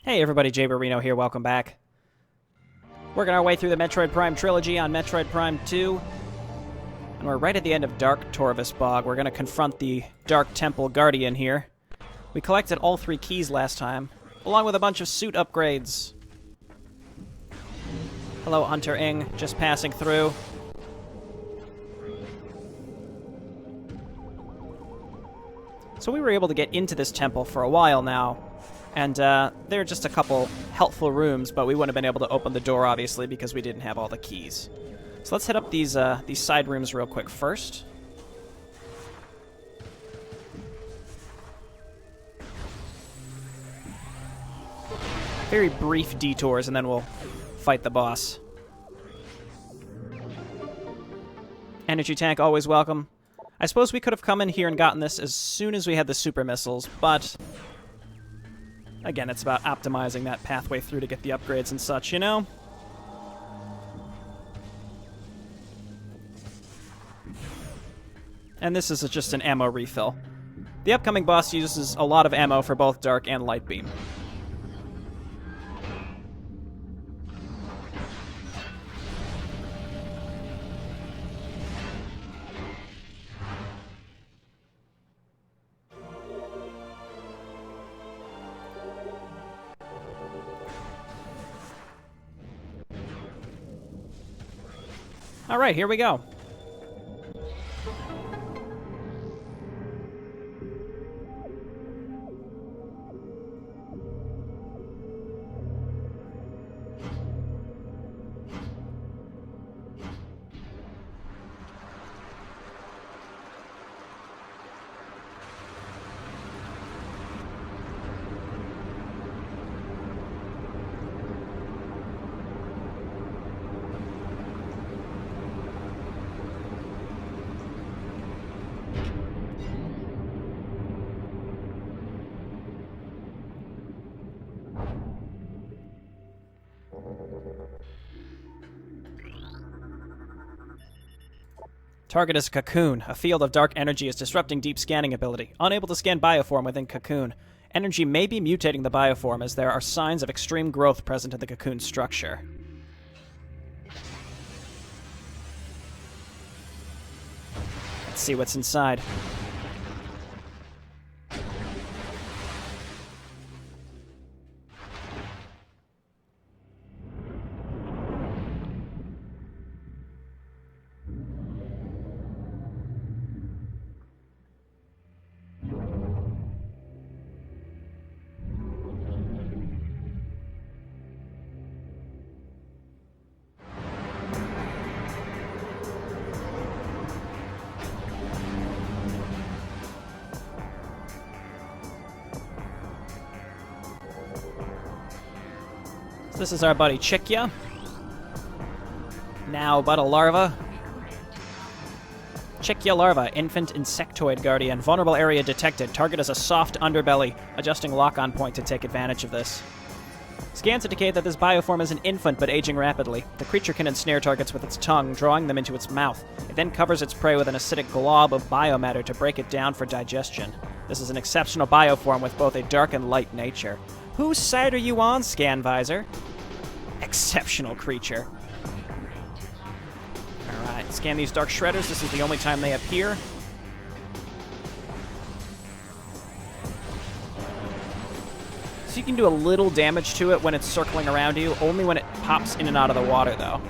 Hey everybody, Jay Barrino here, welcome back. Working our way through the Metroid Prime Trilogy on Metroid Prime 2. And we're right at the end of Dark Torvus Bog. We're going to confront the Dark Temple Guardian here. We collected all 3 keys last time, along with a bunch of suit upgrades. Hello, Hunter Ing, just passing through. So we were able to get into this temple for a while now. And there are just a couple helpful rooms, but we wouldn't have been able to open the door, obviously, because we didn't have all the keys. So let's hit up these side rooms real quick first. Very brief detours, and then we'll fight the boss. Energy tank, always welcome. I suppose we could have come in here and gotten this as soon as we had the super missiles, but again, it's about optimizing that pathway through to get the upgrades and such, you know? And this is just an ammo refill. The upcoming boss uses a lot of ammo for both Dark and Light Beam. All right, here we go. Target is Cocoon. A field of dark energy is disrupting deep scanning ability. Unable to scan bioform within Cocoon. Energy may be mutating the bioform as there are signs of extreme growth present in the Cocoon structure. Let's see what's inside. This is our buddy Chykka. Now but a larva. Chykka larva, infant insectoid guardian. Vulnerable area detected. Target is a soft underbelly. Adjusting lock-on point to take advantage of this. Scans indicate that this bioform is an infant but aging rapidly. The creature can ensnare targets with its tongue, drawing them into its mouth. It then covers its prey with an acidic glob of biomatter to break it down for digestion. This is an exceptional bioform with both a dark and light nature. Whose side are you on, Scan Visor? Exceptional creature. Alright, scan these dark shredders. This is the only time they appear. So you can do a little damage to it when it's circling around you, only when it pops in and out of the water, though.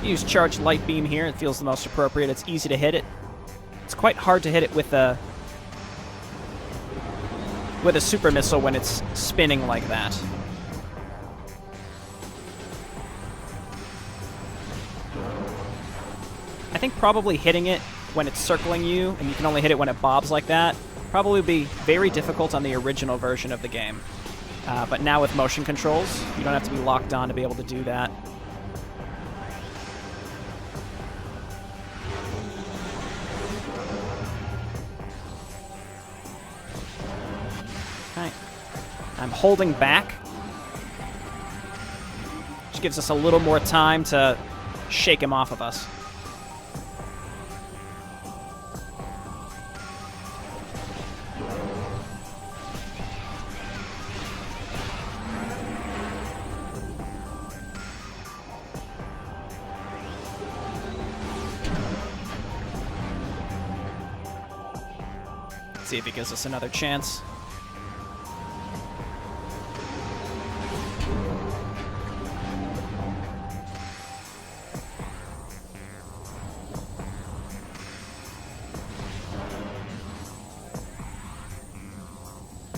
Use Charged Light Beam here. It feels the most appropriate. It's easy to hit it. It's quite hard to hit it with a super missile when it's spinning like that. I think probably hitting it when it's circling you, and you can only hit it when it bobs like that, probably would be very difficult on the original version of the game. But now with motion controls, you don't have to be locked on to be able to do that. I'm holding back, which gives us a little more time to shake him off of us. See if he gives us another chance.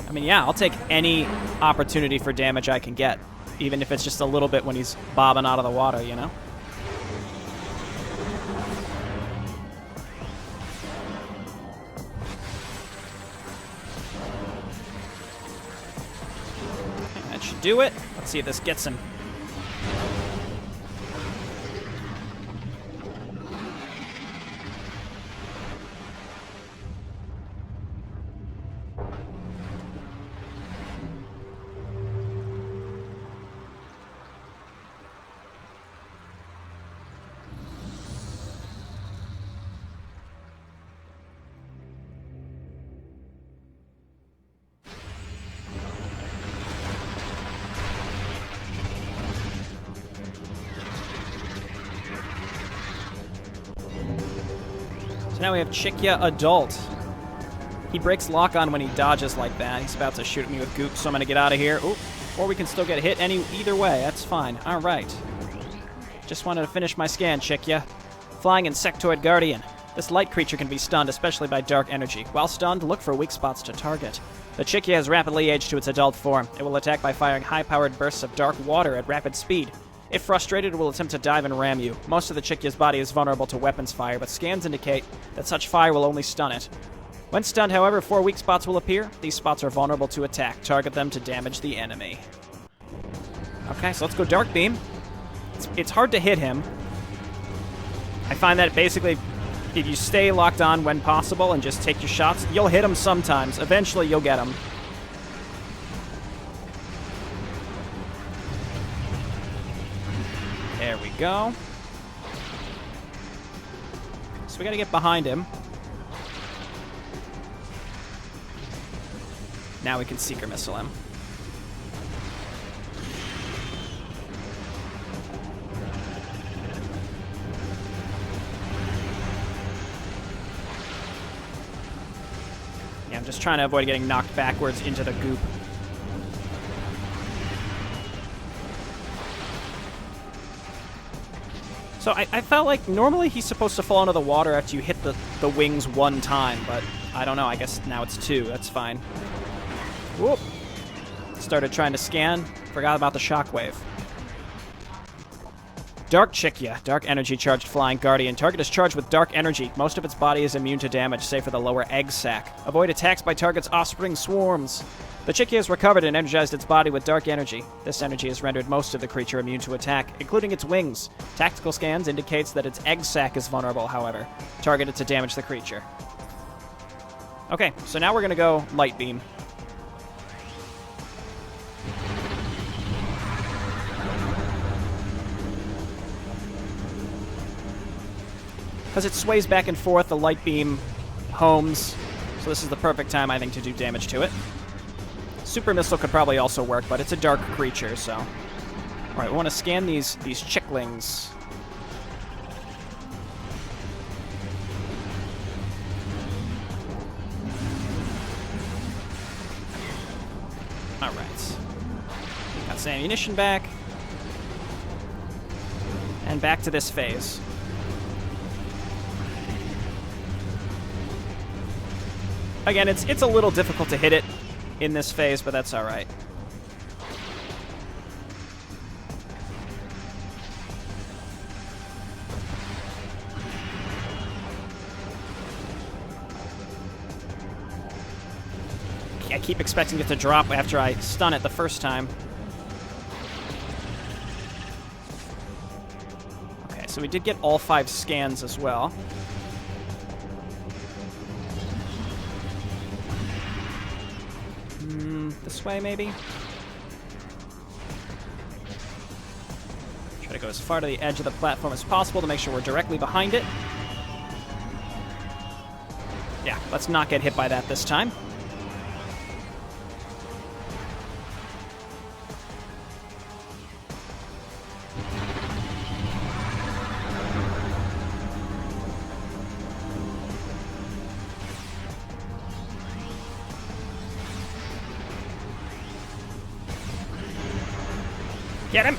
I mean, yeah, I'll take any opportunity for damage I can get, even if it's just a little bit when he's bobbing out of the water, you know? Okay, that should do it. Let's see if this gets him. So now we have Chykka Adult. He breaks lock-on when he dodges like that. He's about to shoot at me with goop, so I'm going to get out of here. Ooh, or we can still get hit either way. That's fine. All right. Just wanted to finish my scan, Chykka. Flying Insectoid Guardian. This light creature can be stunned, especially by dark energy. While stunned, look for weak spots to target. The Chykka has rapidly aged to its adult form. It will attack by firing high-powered bursts of dark water at rapid speed. If frustrated, it will attempt to dive and ram you. Most of the Chykka's body is vulnerable to weapons fire, but scans indicate that such fire will only stun it. When stunned, however, 4 weak spots will appear. These spots are vulnerable to attack. Target them to damage the enemy. Okay, so let's go Dark Beam. It's hard to hit him. I find that basically, if you stay locked on when possible and just take your shots, you'll hit him sometimes. Eventually, you'll get him. There we go. So we gotta get behind him. Now we can Seeker Missile him. Yeah, I'm just trying to avoid getting knocked backwards into the goop. So I felt like normally he's supposed to fall into the water after you hit the wings one time, but I don't know. I guess now it's 2. That's fine. Whoop. Started trying to scan. Forgot about the shockwave. Dark Chykka. Dark energy charged flying guardian. Target is charged with dark energy. Most of its body is immune to damage, save for the lower egg sac. Avoid attacks by target's offspring swarms. The Chykka has recovered and energized its body with dark energy. This energy has rendered most of the creature immune to attack, including its wings. Tactical scans indicates that its egg sac is vulnerable, however. Target it to damage the creature. Okay, so now we're going to go Light Beam. Because it sways back and forth, the Light Beam homes. So this is the perfect time, I think, to do damage to it. Super Missile could probably also work, but it's a dark creature, so... Alright, we want to scan these chicklings. Alright. Got some ammunition back. And back to this phase. Again, it's a little difficult to hit it in this phase, but that's alright. I keep expecting it to drop after I stun it the first time. Okay, so we did get all 5 scans as well. This way, maybe? Try to go as far to the edge of the platform as possible to make sure we're directly behind it. Yeah, let's not get hit by that this time. Get him!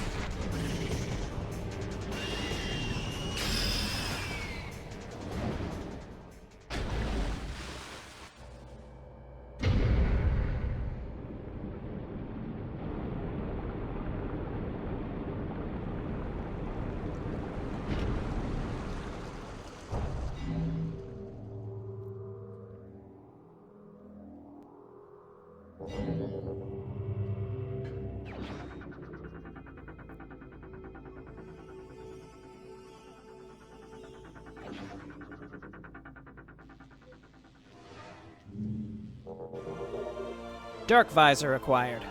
Dark Visor acquired.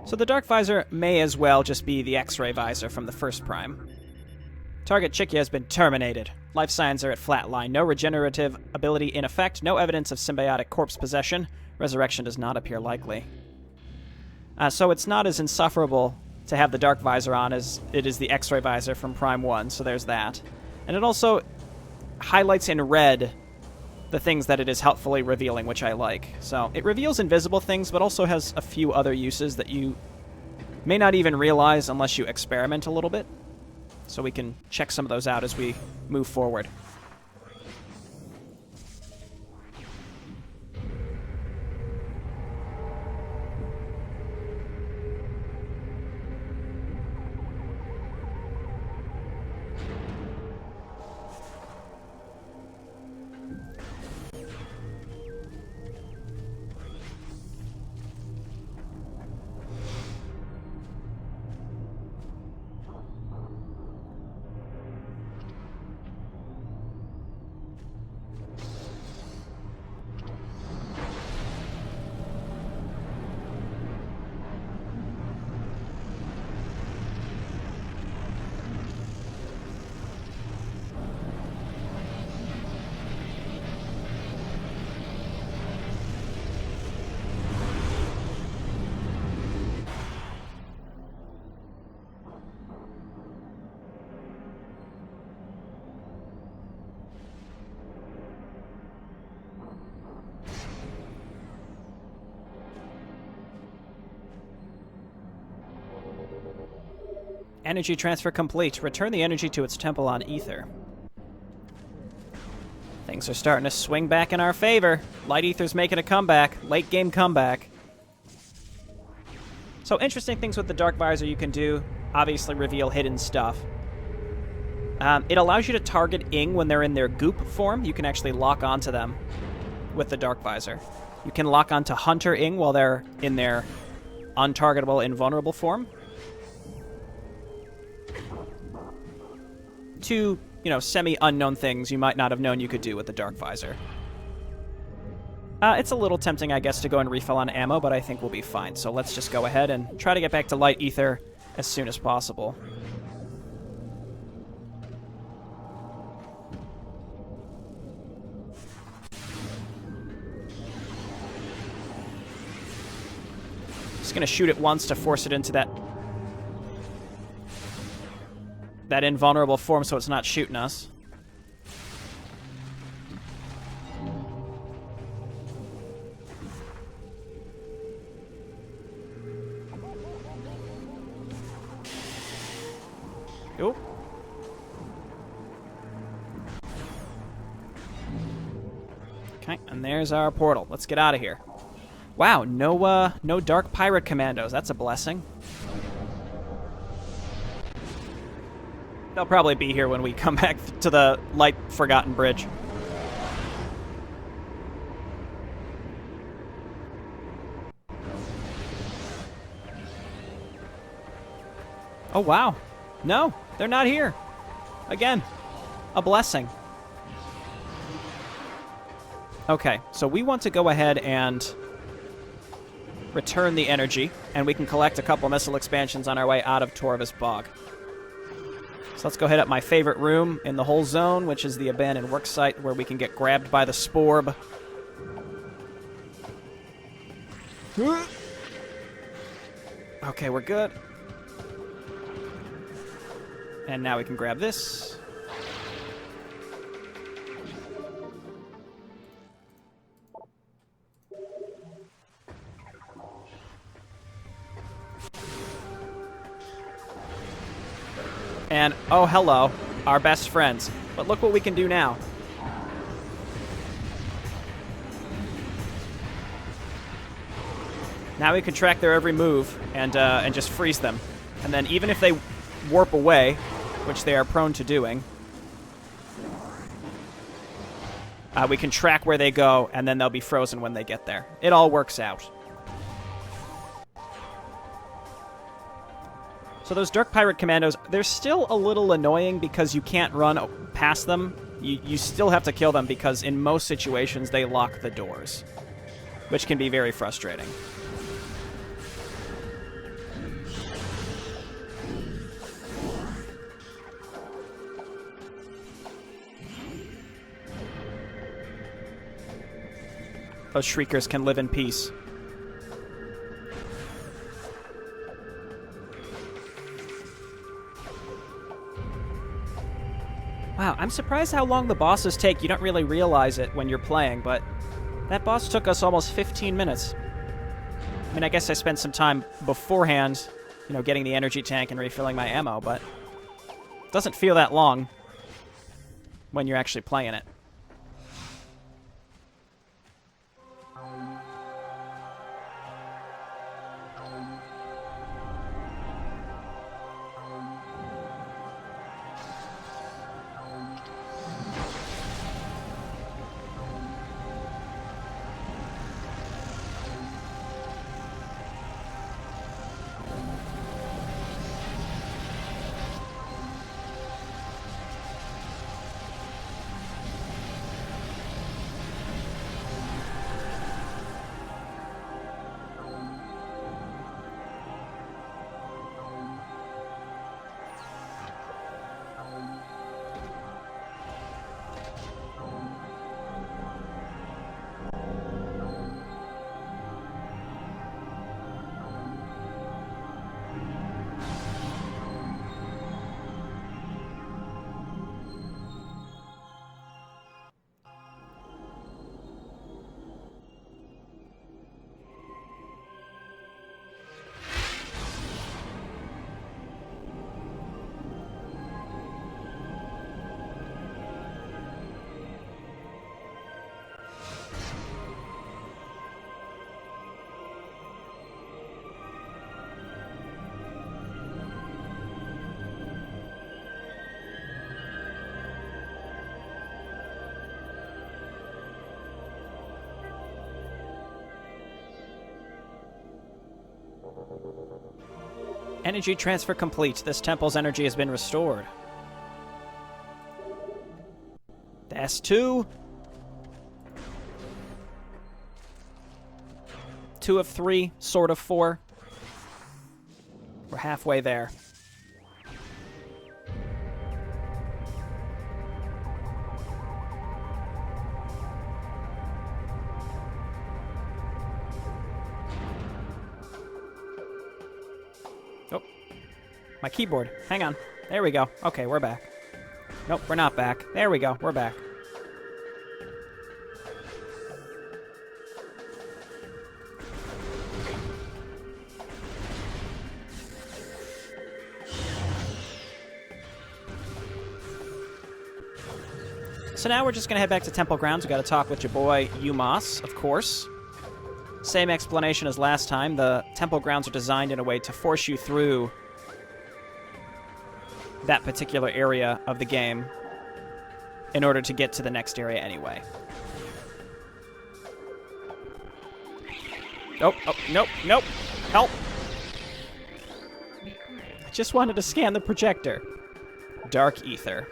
So the Dark Visor may as well just be the X-ray visor from the first Prime. Target Chykka has been terminated. Life signs are at flatline. No regenerative ability in effect. No evidence of symbiotic corpse possession. Resurrection does not appear likely. So it's not as insufferable to have the Dark Visor on as it is the X-ray visor from Prime 1, so there's that. And it also highlights in red the things that it is helpfully revealing, which I like. So it reveals invisible things, but also has a few other uses that you may not even realize unless you experiment a little bit. So we can check some of those out as we move forward. Energy transfer complete. Return the energy to its temple on Ether. Things are starting to swing back in our favor. Light Ether's making a comeback. Late game comeback. So interesting things with the Dark Visor you can do. Obviously reveal hidden stuff. It allows you to target Ing when they're in their goop form. You can actually lock onto them with the Dark Visor. You can lock onto Hunter Ing while they're in their untargetable, invulnerable form. Two, semi-unknown things you might not have known you could do with the Dark Visor. It's a little tempting, I guess, to go and refill on ammo, but I think we'll be fine. So let's just go ahead and try to get back to Light Ether as soon as possible. Just going to shoot it once to force it into that invulnerable form so it's not shooting us. Oop. Okay, and there's our portal. Let's get out of here. Wow, no Dark Pirate Commandos. That's a blessing. They'll probably be here when we come back to the Light Forgotten Bridge. Oh, wow. No, they're not here. Again, a blessing. Okay, so we want to go ahead and return the energy, and we can collect a couple missile expansions on our way out of Torvus Bog. So let's go hit up my favorite room in the whole zone, which is the abandoned worksite, where we can get grabbed by the Sporb. Okay, we're good. And now we can grab this. And, oh, hello, our best friends. But look what we can do now. Now we can track their every move and just freeze them. And then even if they warp away, which they are prone to doing, we can track where they go, and then they'll be frozen when they get there. It all works out. So those Dark Pirate Commandos, they're still a little annoying because you can't run past them. You still have to kill them because in most situations they lock the doors, which can be very frustrating. Those Shriekers can live in peace. Wow, I'm surprised how long the bosses take. You don't really realize it when you're playing, but that boss took us almost 15 minutes. I mean, I guess I spent some time beforehand, you know, getting the energy tank and refilling my ammo, but it doesn't feel that long when you're actually playing it. Energy transfer complete. This temple's energy has been restored. The S2. 2 of 3, sort of 4. We're halfway there. Oh, my keyboard. Hang on. There we go. Okay, we're back. Nope, we're not back. There we go. We're back. So now we're just going to head back to Temple Grounds. We got to talk with your boy, Yumas, of course. Same explanation as last time. The Temple Grounds are designed in a way to force you through that particular area of the game in order to get to the next area anyway. Oh, nope, nope. Help. I just wanted to scan the projector. Dark Ether.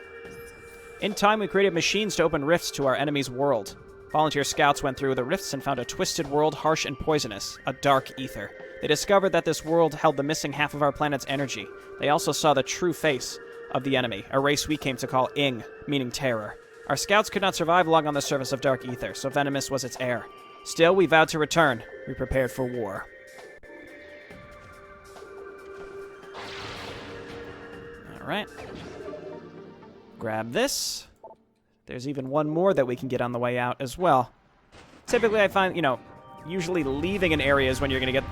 In time, we created machines to open rifts to our enemy's world. Volunteer scouts went through the rifts and found a twisted world, harsh and poisonous, a dark ether. They discovered that this world held the missing half of our planet's energy. They also saw the true face of the enemy, a race we came to call Ing, meaning terror. Our scouts could not survive long on the surface of dark ether, so venomous was its air. Still, we vowed to return. We prepared for war. Alright. Grab this. There's even one more that we can get on the way out as well. Typically, I find, usually leaving an area is when you're going to get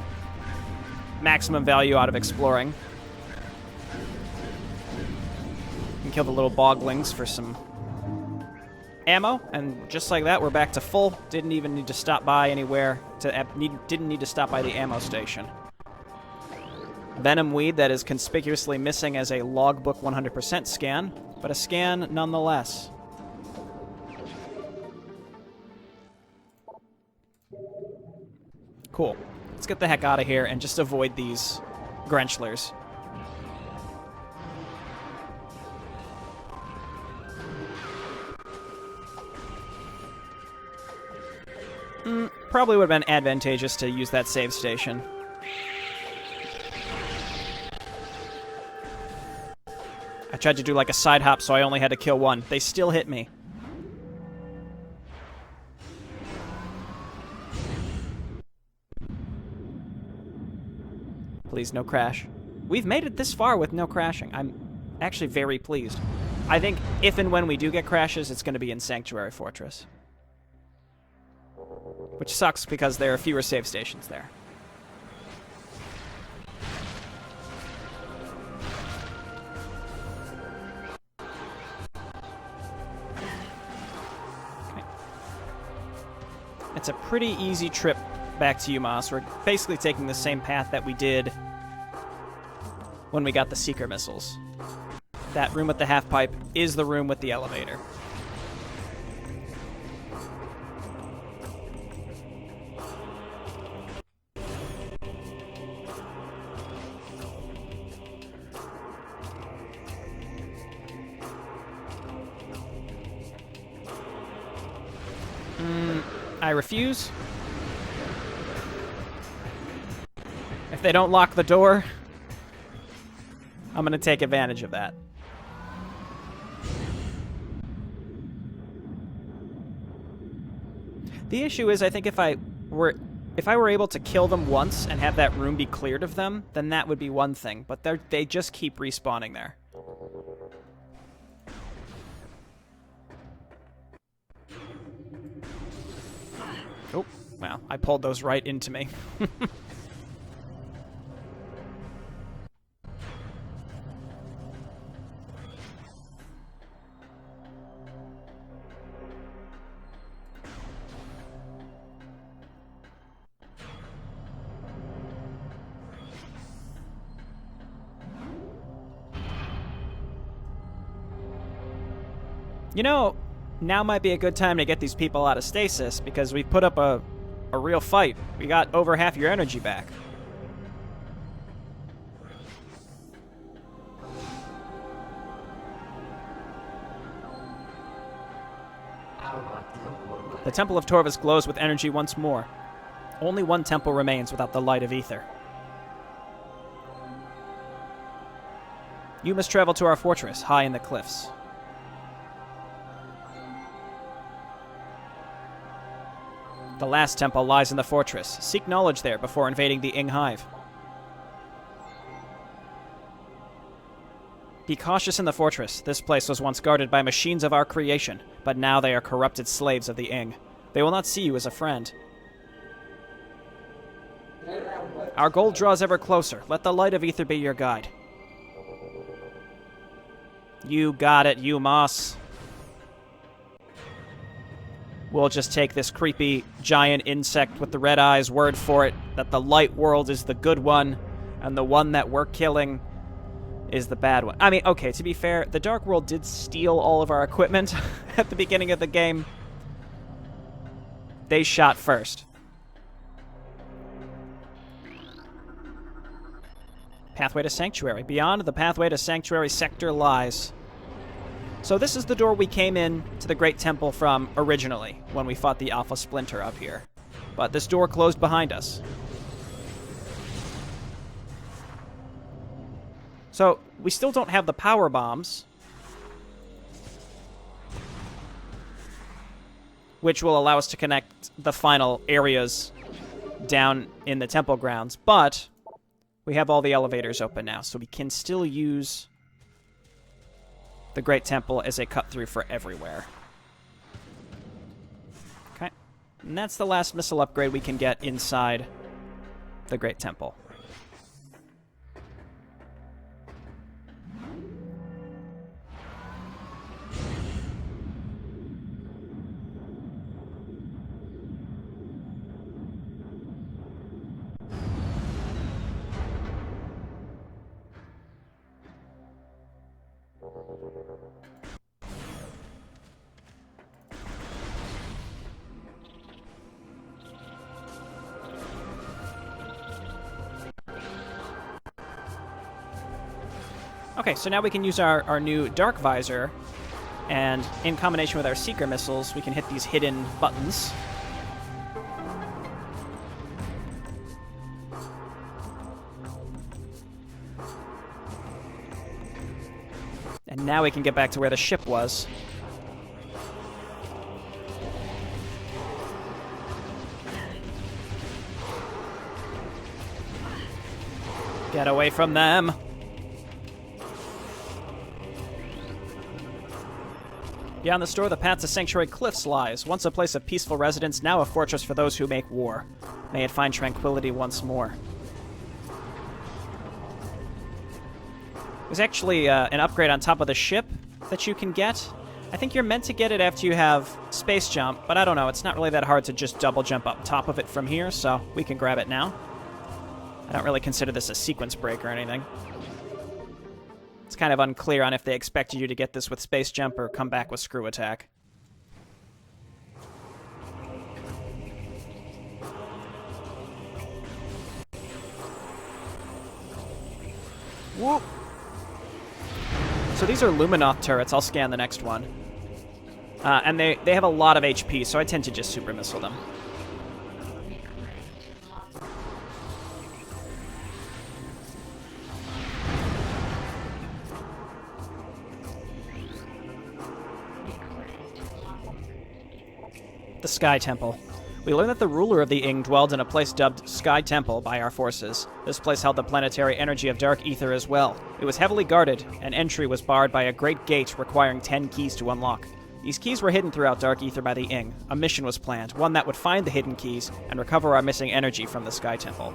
maximum value out of exploring. You can kill the little boglings for some ammo, and just like that, we're back to full. Didn't even need to stop by anywhere. Didn't need to stop by the ammo station. Venom weed that is conspicuously missing as a Logbook 100% scan, but a scan nonetheless. Cool. Let's get the heck out of here and just avoid these Grenchlers. Probably would have been advantageous to use that save station. I tried to do like a side hop, so I only had to kill one. They still hit me. Please, no crash. We've made it this far with no crashing. I'm actually very pleased. I think if and when we do get crashes, it's going to be in Sanctuary Fortress. Which sucks because there are fewer save stations there. Okay. It's a pretty easy trip back to UMass. We're basically taking the same path that we did when we got the Seeker missiles. That room with the half-pipe is the room with the elevator. I refuse. If they don't lock the door, I'm going to take advantage of that. The issue is, I think if I were able to kill them once and have that room be cleared of them, then that would be one thing. But they just keep respawning there. Oh, wow. I pulled those right into me. Now might be a good time to get these people out of stasis, because we've put up a real fight. We got over half your energy back. The Temple of Torvus glows with energy once more. Only one temple remains without the light of ether. You must travel to our fortress, high in the cliffs. The last temple lies in the fortress. Seek knowledge there before invading the Ing Hive. Be cautious in the fortress. This place was once guarded by machines of our creation, but now they are corrupted slaves of the Ing. They will not see you as a friend. Our goal draws ever closer. Let the light of ether be your guide. You got it, you moss. We'll just take this creepy giant insect with the red eyes word for it, that the light world is the good one, and the one that we're killing is the bad one. I mean, okay, to be fair, the Dark World did steal all of our equipment at the beginning of the game. They shot first. Pathway to Sanctuary. Beyond the pathway to Sanctuary sector lies. So this is the door we came in to the Great Temple from originally, when we fought the Alpha Splinter up here. But this door closed behind us. So, we still don't have the power bombs. which will allow us to connect the final areas down in the temple grounds. But we have all the elevators open now, so we can still use the Great Temple as a cut-through for everywhere. Okay. And that's the last missile upgrade we can get inside the Great Temple. Okay, so now we can use our new Dark Visor, and in combination with our Seeker missiles, we can hit these hidden buttons. And now we can get back to where the ship was. Get away from them! Beyond the store, the path to Sanctuary Cliffs lies. Once a place of peaceful residence, now a fortress for those who make war. May it find tranquility once more. There's actually an upgrade on top of the ship that you can get. I think you're meant to get it after you have space jump, but I don't know. It's not really that hard to just double jump up top of it from here, so we can grab it now. I don't really consider this a sequence break or anything. It's kind of unclear on if they expected you to get this with space jump or come back with screw attack. Whoop! So these are Luminoth turrets. I'll scan the next one. And they have a lot of HP, so I tend to just super missile them. The Sky Temple. We learn that the ruler of the Ing dwelled in a place dubbed Sky Temple by our forces. This place held the planetary energy of dark ether as well. It was heavily guarded, and entry was barred by a great gate requiring 10 keys to unlock. These keys were hidden throughout dark ether by the Ing. A mission was planned, one that would find the hidden keys and recover our missing energy from the Sky Temple.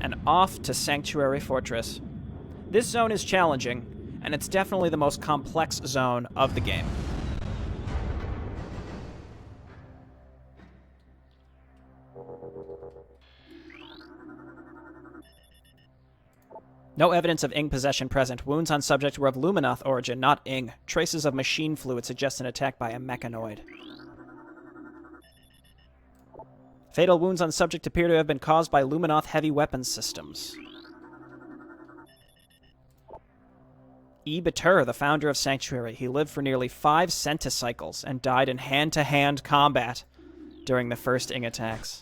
And off to Sanctuary Fortress. This zone is challenging, and it's definitely the most complex zone of the game. No evidence of Ing possession present. Wounds on subject were of Luminoth origin, not Ing. Traces of machine fluid suggest an attack by a mechanoid. Fatal wounds on subject appear to have been caused by Luminoth heavy weapons systems. E. Batur, the founder of Sanctuary. He lived for nearly 5 centicycles and died in hand-to-hand combat during the first Ing attacks.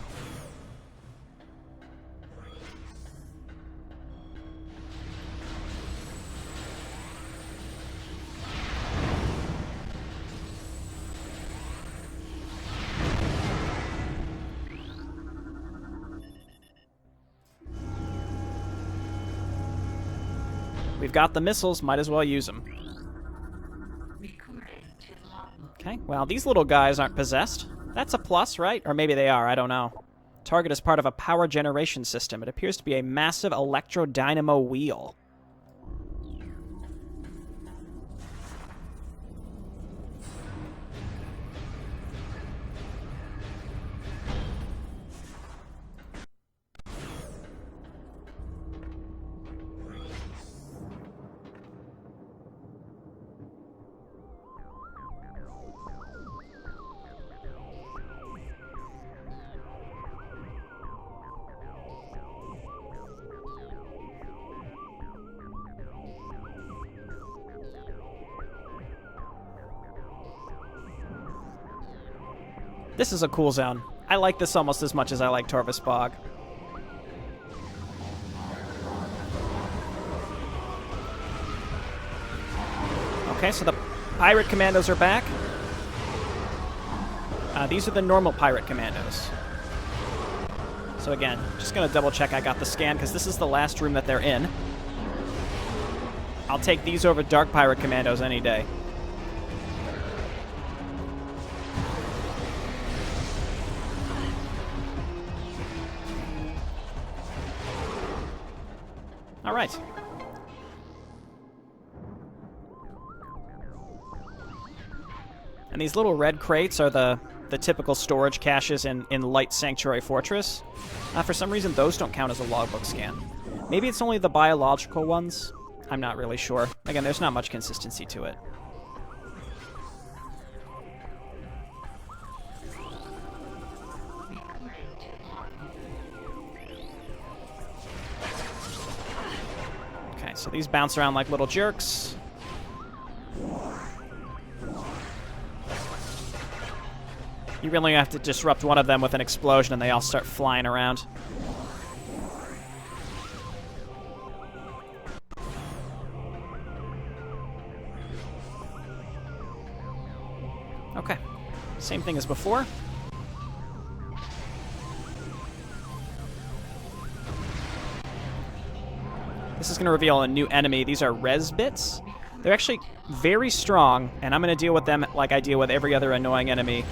We've got the missiles, might as well use them. Okay, well, these little guys aren't possessed. That's a plus, right? Or maybe they are, I don't know. Target is part of a power generation system. It appears to be a massive electro-dynamo wheel. This is a cool zone. I like this almost as much as I like Torvus Bog. Okay, so the pirate commandos are back. These are the normal pirate commandos. So again, just going to double check I got the scan, because this is the last room that they're in. I'll take these over dark pirate commandos any day. All right. And these little red crates are the typical storage caches in Light Sanctuary Fortress. For some reason, those don't count as a logbook scan. Maybe it's only the biological ones. I'm not really sure. Again, there's not much consistency to it. Okay, so these bounce around like little jerks. You really have to disrupt one of them with an explosion and they all start flying around. Okay. Same thing as before. This is going to reveal a new enemy. These are res bits. They're actually very strong, and I'm going to deal with them like I deal with every other annoying enemy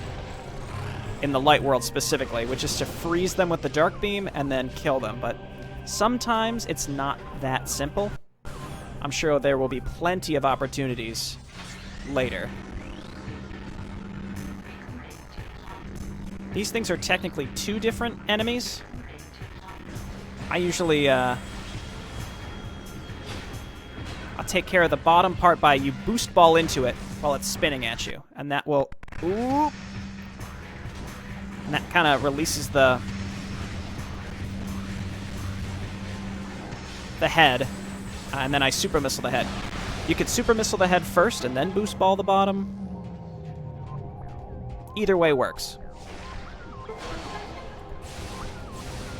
in the light world specifically, which is to freeze them with the dark beam and then kill them. But sometimes it's not that simple. I'm sure there will be plenty of opportunities later. These things are technically two different enemies. I usually, I'll take care of the bottom part by you boost ball into it while it's spinning at you. And that will... Ooh, and that kind of releases the head. And then I super missile the head. You could super missile the head first and then boost ball the bottom. Either way works.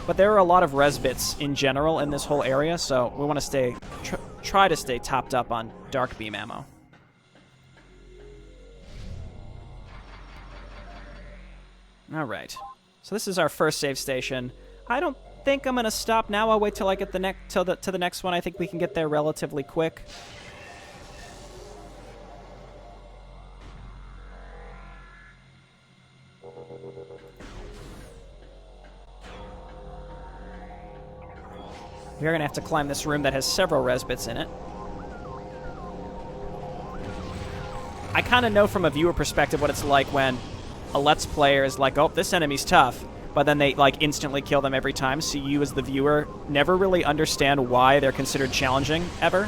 But there are a lot of res bits in general in this whole area, so we want to try to stay topped up on dark beam ammo. All right. So this is our first save station. I don't think I'm going to stop now. I'll wait till I get to the next one. I think we can get there relatively quick. We're going to have to climb this room that has several res bits in it. I kind of know from a viewer perspective what it's like when a Let's Player is like, oh, this enemy's tough, but then they like instantly kill them every time, so you as the viewer never really understand why they're considered challenging, ever.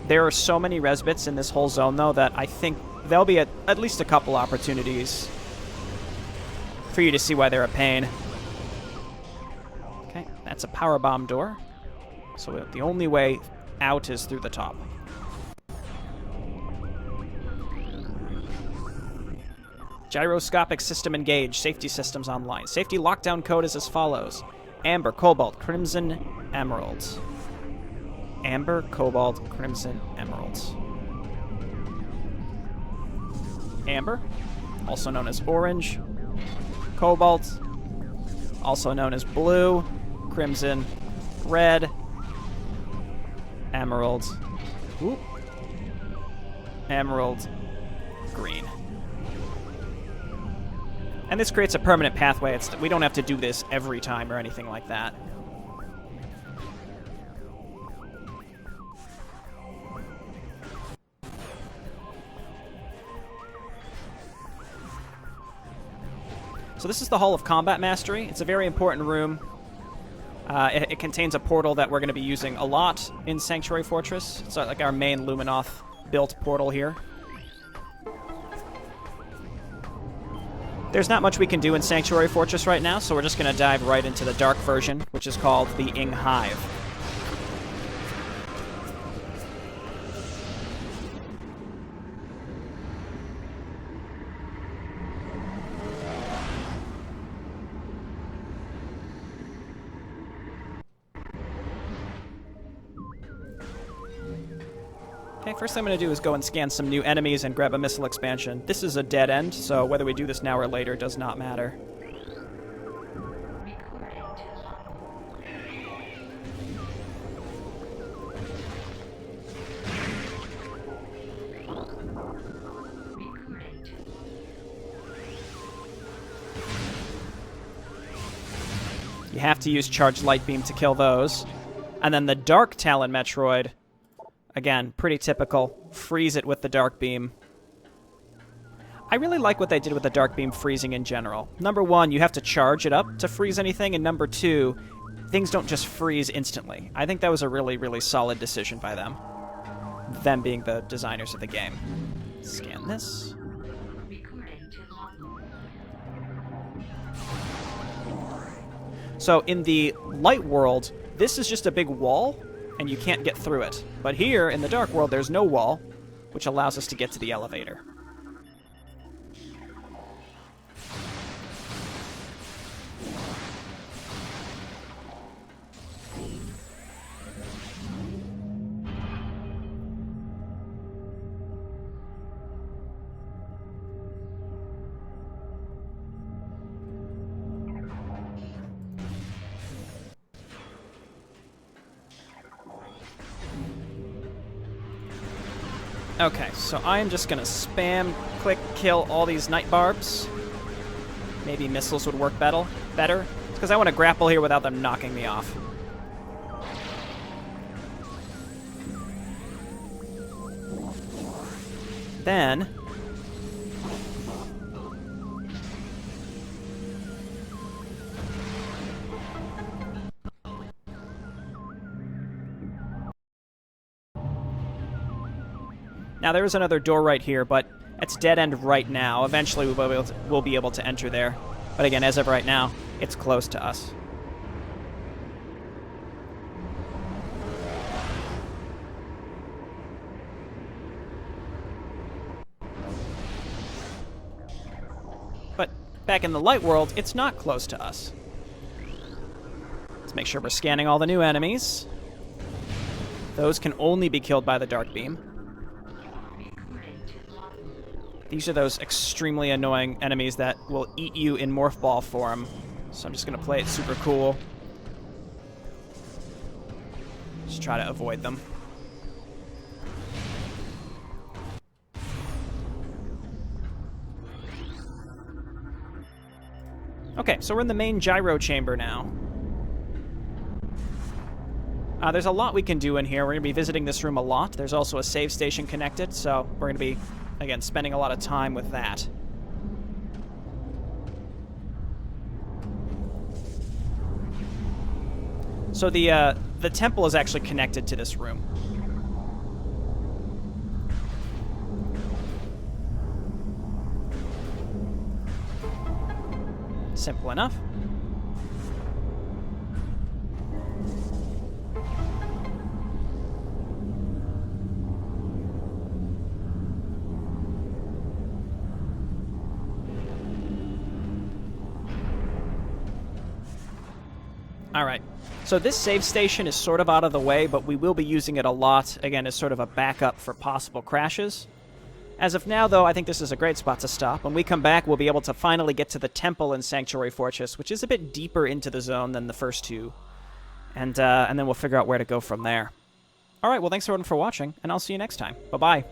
There are so many res bits in this whole zone, though, that I think there'll be at least a couple opportunities for you to see why they're a pain. Okay, that's a power bomb door. So the only way out is through the top. Gyroscopic system engaged. Safety systems online. Safety lockdown code is as follows. Amber, Cobalt, Crimson, Emeralds. Amber, Cobalt, Crimson, Emeralds. Amber, also known as orange. Cobalt, also known as blue. Crimson, red. Emerald. Ooh. Emerald, green. And this creates a permanent pathway. We don't have to do this every time or anything like that. So this is the Hall of Combat Mastery. It's a very important room. It contains a portal that we're going to be using a lot in Sanctuary Fortress. It's like our main Luminoth-built portal here. There's not much we can do in Sanctuary Fortress right now, so we're just going to dive right into the dark version, which is called the Ing Hive. Okay, first thing I'm going to do is go and scan some new enemies and grab a missile expansion. This is a dead end, so whether we do this now or later does not matter. You have to use Charged Light Beam to kill those. And then the Dark Talon Metroid, again, pretty typical. Freeze it with the Dark Beam. I really like what they did with the Dark Beam freezing in general. Number one, you have to charge it up to freeze anything, and number two, things don't just freeze instantly. I think that was a really, really solid decision by them. Them being the designers of the game. Scan this. So in the light world, this is just a big wall, and you can't get through it. But here, in the dark world, there's no wall, which allows us to get to the elevator. Okay, so I'm just gonna spam, click, kill all these night barbs. Maybe missiles would work better. It's because I want to grapple here without them knocking me off. Then... Now, there is another door right here, but it's dead end right now. Eventually, we'll be able to enter there. But again, as of right now, it's closed to us. But back in the light world, it's not close to us. Let's make sure we're scanning all the new enemies. Those can only be killed by the Dark Beam. These are those extremely annoying enemies that will eat you in Morph Ball form. So I'm just going to play it super cool. Just try to avoid them. Okay, so we're in the main gyro chamber now. There's a lot we can do in here. We're going to be visiting this room a lot. There's also a save station connected, so we're going to be, again, spending a lot of time with that. So the temple is actually connected to this room. Simple enough. Alright, so this save station is sort of out of the way, but we will be using it a lot, again, as sort of a backup for possible crashes. As of now, though, I think this is a great spot to stop. When we come back, we'll be able to finally get to the temple in Sanctuary Fortress, which is a bit deeper into the zone than the first two. And then we'll figure out where to go from there. Alright, well, thanks everyone for watching, and I'll see you next time. Bye-bye.